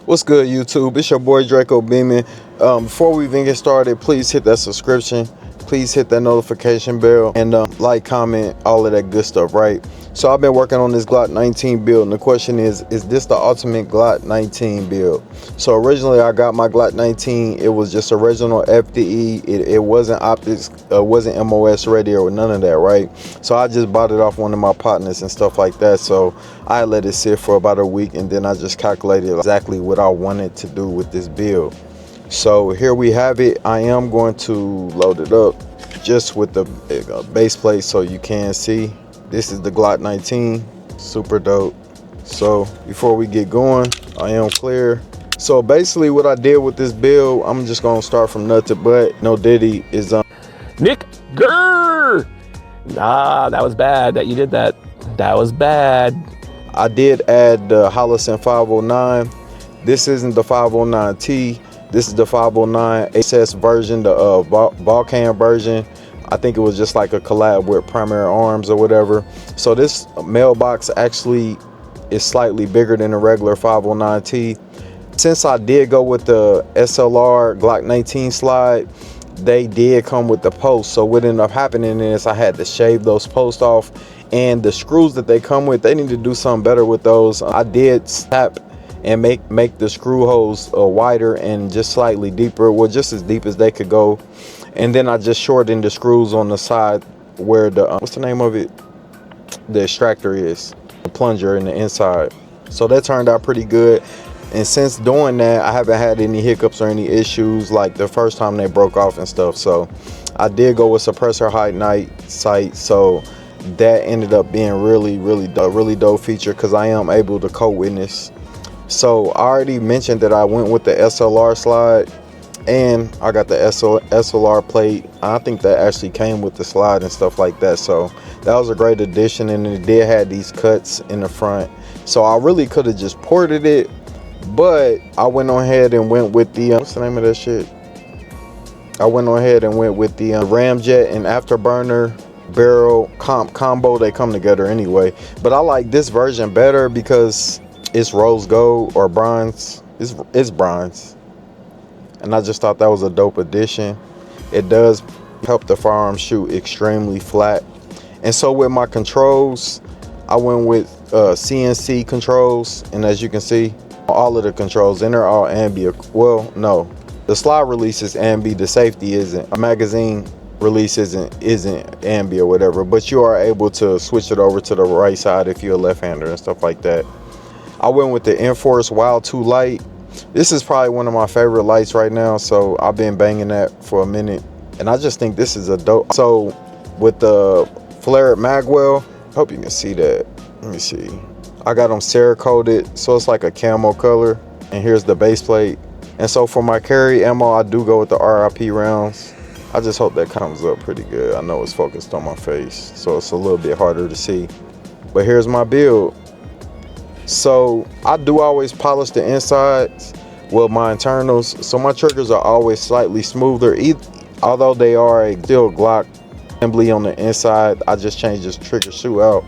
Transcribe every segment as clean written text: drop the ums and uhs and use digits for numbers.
What's good, YouTube? It's your boy Draco-Beamn. Before we even get started, please hit that subscription. Please hit that notification bell and like, comment, all of that good stuff, right? So I've been working on this Glock 19 build, and the question is this the ultimate Glock 19 build? So originally I got my Glock 19. It was just original FDE. It wasn't optics, wasn't MOS ready or none of that, right? So I just bought it off one of my partners and stuff like that. So I let it sit for about a week, and then I just calculated exactly what I wanted to do with this build. So here we have it. I am going to load it up just with the base plate so you can see. This is the Glock 19, super dope. So before we get going, I am clear. So basically what I did with this build, I'm just gonna start from nut to butt. No Diddy is Nick Grr. Nah, that was bad that you did that. That was bad. I did add the Hollison 509. This isn't the 509T. This is the 509 SS version, the Vulcan version. I think it was just like a collab with Primary Arms or whatever. So this mailbox actually is slightly bigger than the regular 509T. Since I did go with the SLR Glock 19 slide, they did come with the post. So what ended up happening is I had to shave those posts off, and the screws that they come with, they need to do something better with those. I did snap and make the screw holes wider and just slightly deeper, well, just as deep as they could go. And then I just shortened the screws on the side where the what's the name of it, the extractor is, the plunger in the inside. So that turned out pretty good. And since doing that, I haven't had any hiccups or any issues like the first time they broke off and stuff. So I did go with suppressor height night sight, so that ended up being really dope feature, because I am able to co-witness. So I already mentioned that I went with the SLR slide, and I got the SLR plate. I think that actually came with the slide and stuff like that. So that was a great addition, and it did have these cuts in the front. So I really could have just ported it, but I went on ahead and went with the what's the name of that shit? I went on ahead and went with the Ramjet and Afterburner barrel combo. They come together anyway, but I like this version better because it's rose gold or bronze. It's bronze, and I just thought that was a dope addition. It does help the firearm shoot extremely flat. And so with my controls, I went with CNC controls, and as you can see, all of the controls, and they're all ambi. Well, no, the slide release is ambi, the safety isn't. A magazine release isn't ambi or whatever, but you are able to switch it over to the right side if you're a left-hander and stuff like that. I went with the Enforce Wild 2 light. This is probably one of my favorite lights right now, so I've been banging that for a minute, and I just think this is a dope. So with the flared magwell, hope you can see that. Let me see. I got them Cerakoted, so it's like a camo color, and here's the base plate. And so for my carry ammo, I do go with the RIP rounds. I just hope that comes up pretty good. I know it's focused on my face, so it's a little bit harder to see. But here's my build. So I do always polish the insides, well, my internals, so my triggers are always slightly smoother, although they are still Glock assembly on the inside. I just changed this trigger shoe out.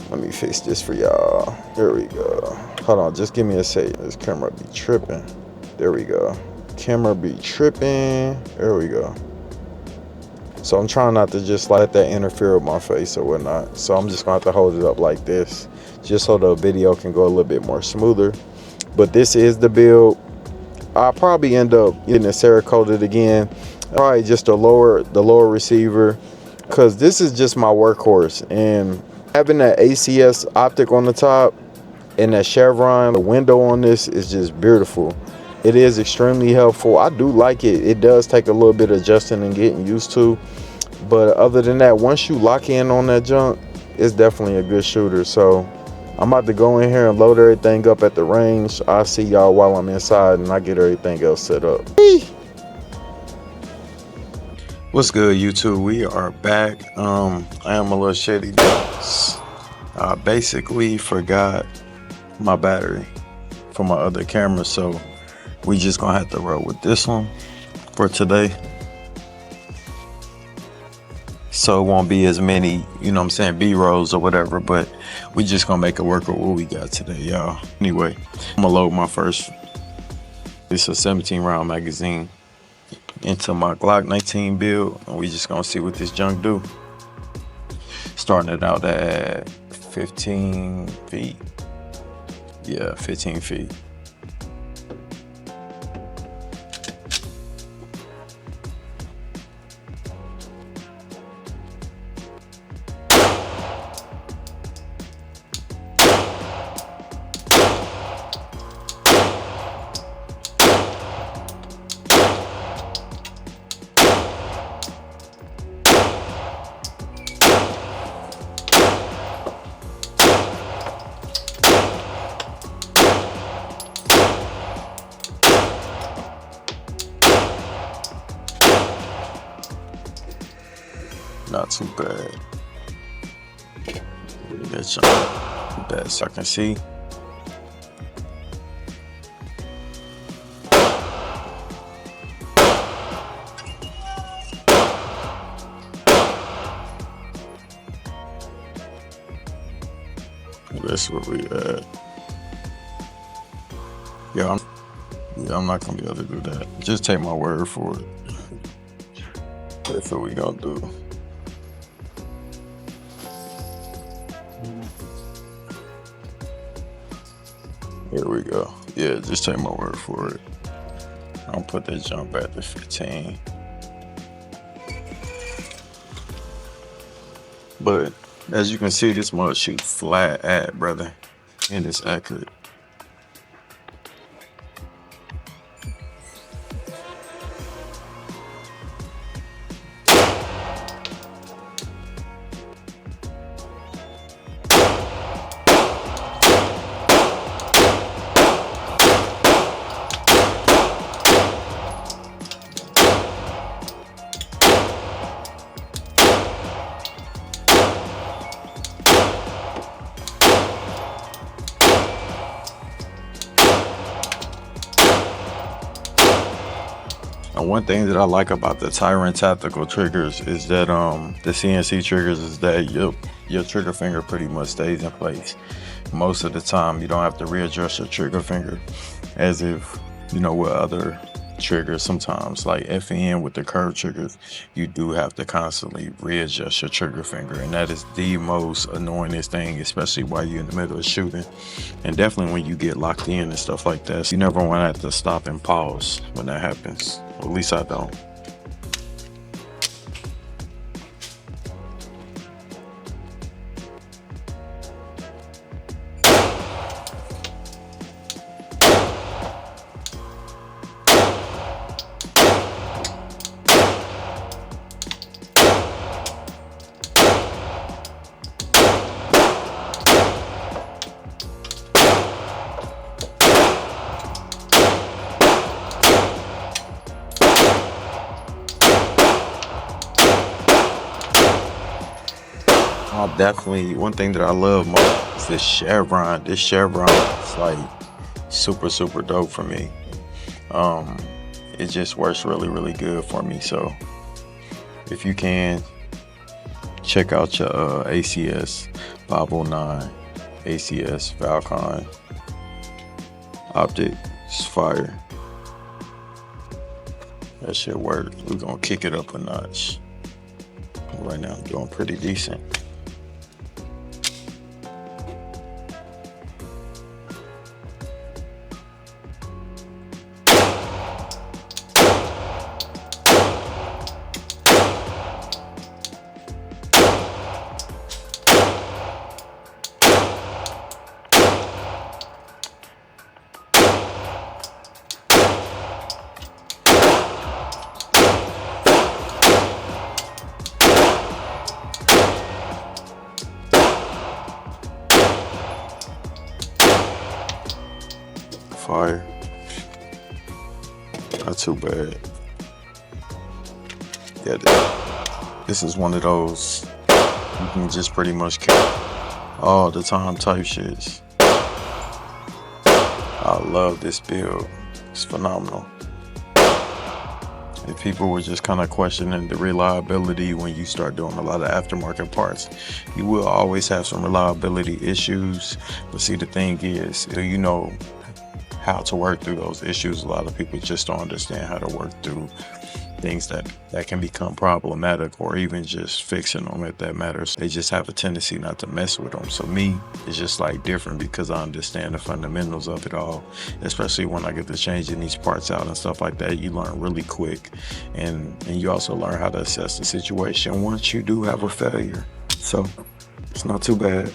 Let me fix this for y'all. There we go. Hold on, just give me a sec. This camera be tripping. There we go. Camera be tripping. There we go. So I'm trying not to just let that interfere with my face or whatnot. So I'm just gonna have to hold it up like this, just so the video can go a little bit more smoother. But this is the build. I'll probably end up getting it Cerakoted again. Probably just the lower receiver, because this is just my workhorse. And having that ACS optic on the top and that chevron, the window on this is just beautiful. It is extremely helpful. I do like it. It does take a little bit of adjusting and getting used to, but other than that, once you lock in on that junk, it's definitely a good shooter. So I'm about to go in here and load everything up at the range. I'll see y'all while I'm inside and I get everything else set up. What's good, YouTube? We are back. I am a little shady. I basically forgot my battery for my other camera, so we just gonna have to roll with this one for today. So it won't be as many, you know what I'm saying, B-rolls or whatever, but we just gonna make it work with what we got today, y'all. Anyway, I'm gonna load my first It's a 17 round magazine into my Glock 19 build, and we just gonna see what this junk do. Starting it out at 15 feet. Yeah, 15 feet. Not too bad. That jump best I can see. That's where we at. Yeah, I'm not gonna be able to do that. Just take my word for it. That's what we gonna do. Here we go. Yeah, just take my word for it. I'll put that jump at the 15. But as you can see, this mug shoots flat at, brother, and it's accurate. And one thing that I like about the Tyrant tactical triggers is that the CNC triggers is that your trigger finger pretty much stays in place. Most of the time you don't have to readjust your trigger finger as if, you know, with other triggers sometimes like FN with the curved triggers, you do have to constantly readjust your trigger finger, and that is the most annoyingest thing, especially while you're in the middle of shooting, and definitely when you get locked in and stuff like that. So you never want to have to stop and pause when that happens. Or at least I don't. Definitely, one thing that I love most is this chevron. This chevron is like super dope for me. It just works really good for me. So if you can, check out your ACS 509 ACS Falcon optic. It's fire. That shit work. We're gonna kick it up a notch. Right now I'm doing pretty decent. Fire. Not too bad. Yeah, this is one of those you can just pretty much carry all the time type shits. I love this build. It's phenomenal. If people were just kind of questioning the reliability when you start doing a lot of aftermarket parts, you will always have some reliability issues. But see, the thing is, you know, how to work through those issues. A lot of people just don't understand how to work through things that can become problematic, or even just fixing them if that matters. They just have a tendency not to mess with them. So me, it's just like different because I understand the fundamentals of it all, especially when I get to changing these parts out and stuff like that. You learn really quick, and you also learn how to assess the situation once you do have a failure. So it's not too bad.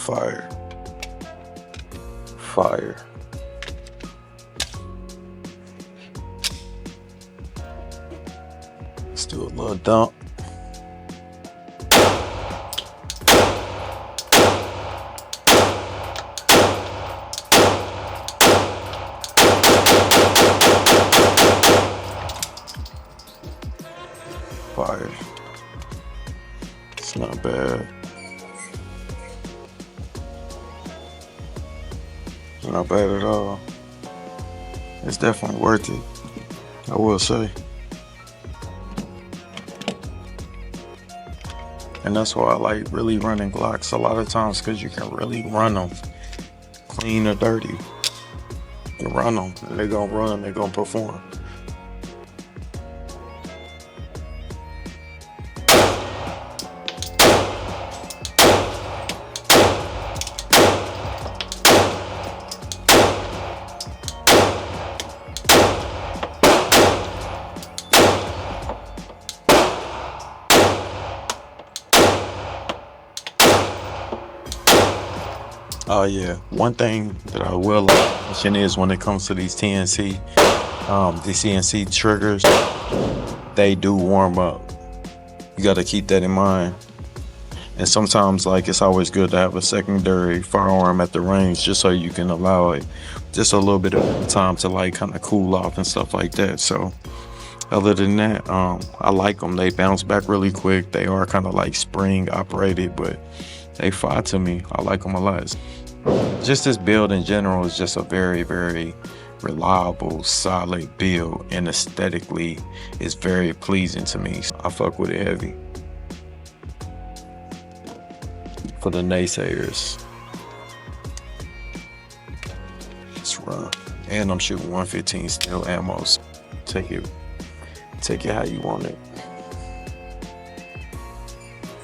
Fire. Fire. Let's do a little dump. Fire. It's not bad. Not bad at all. It's definitely worth it, I will say. And that's why I like really running Glocks a lot of times, because you can really run them clean or dirty. You run them, and they're gonna run, they're gonna perform. Oh yeah, one thing that I will mention is when it comes to these TNC, the CNC triggers, they do warm up. You got to keep that in mind. And sometimes, like, it's always good to have a secondary firearm at the range, just so you can allow it just a little bit of time to like kind of cool off and stuff like that. So other than that, I like them. They bounce back really quick. They are kind of like spring operated, but they fire to me. I like them a lot. Just this build in general is just a very, very reliable, solid build, and aesthetically it's very pleasing to me. I fuck with it heavy. For the naysayers, let's run. And I'm shooting 115 steel ammo. So take it how you want it.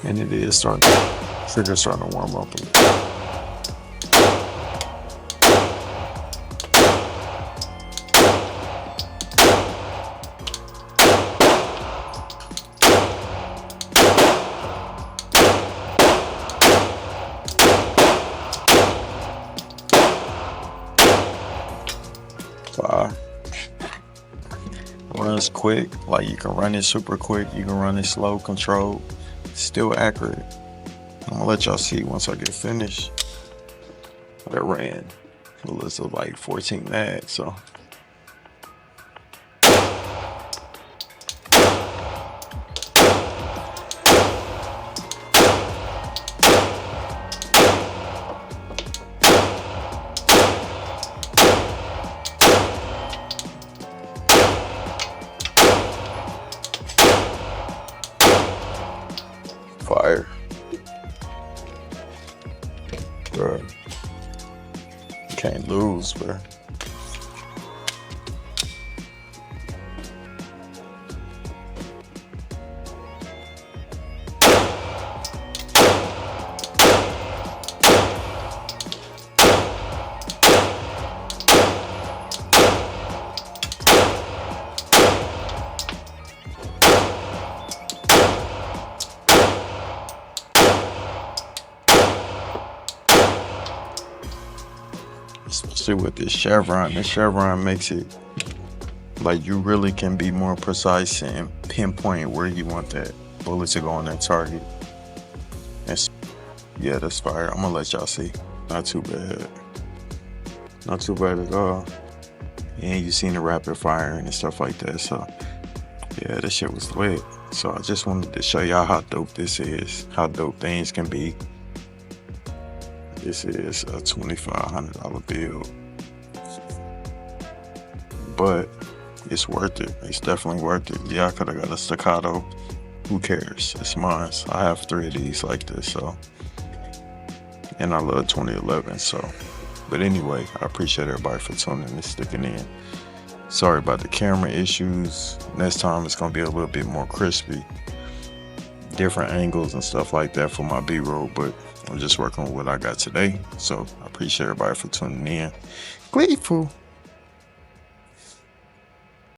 And it is trigger's starting to warm up a little. Runs quick, like you can run it super quick, you can run it slow, controlled, still accurate. I'm gonna let y'all see once I get finished. But I ran a list of like 14 mags, so. Fire. Bro. You can't lose, bro. See with this chevron makes it like you really can be more precise and pinpoint where you want that bullet to go on that target. Yeah, that's fire. I'm gonna let y'all see. Not too bad. Not too bad at all. And you seen the rapid firing and stuff like that. So yeah, this shit was lit. So I just wanted to show y'all how dope this is, how dope things can be. This is a $2,500 bill, but it's worth it. It's definitely worth it. Yeah, I could have got a staccato. Who cares? It's mine. I have 3 of these like this, so. And I love 2011, so. But anyway, I appreciate everybody for tuning and sticking in. Sorry about the camera issues. Next time it's gonna be a little bit more crispy. Different angles and stuff like that for my B-roll, but I'm just working with what I got today. So I appreciate everybody for tuning in. Grateful.